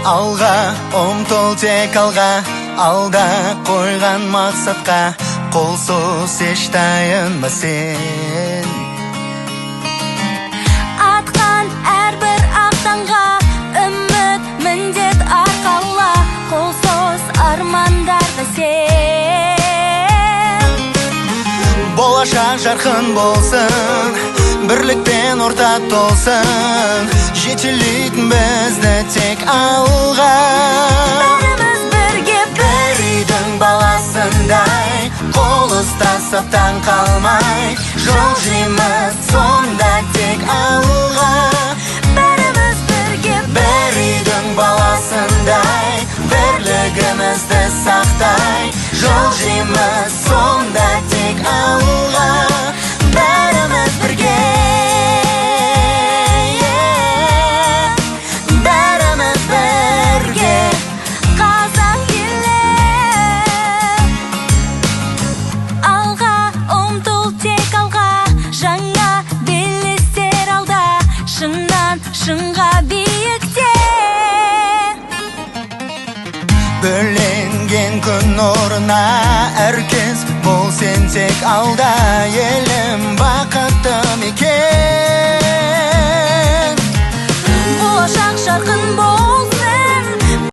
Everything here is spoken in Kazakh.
Алға ұмтыл тек алға, алда қойған мақсатқа, қолсыз еш тайынба сен. Атқан әрбір ақтанға, үміт міндет арқала, қолсыз армандарды сен. Болашақ жарқын болсын, бірлікпен ортақ толсын, жетелейтін бізді тек алға. Бәріміз бірге бір үйдің баласындай, қол ұстасып таң қалмай, жол жейміз сонда тек алға. бәріміз бірге бір үйдің баласындай, бірлігімізді сақтай, жол жейміз сонда тек алға. Бәріміз бірге, бәріміз бірге, қазақ елі. Алға ұмтыл тек алға, жаңа белестер алда, шыңнан шыңға биікте. бөленген күн нұрына әркез бол сен тек алда.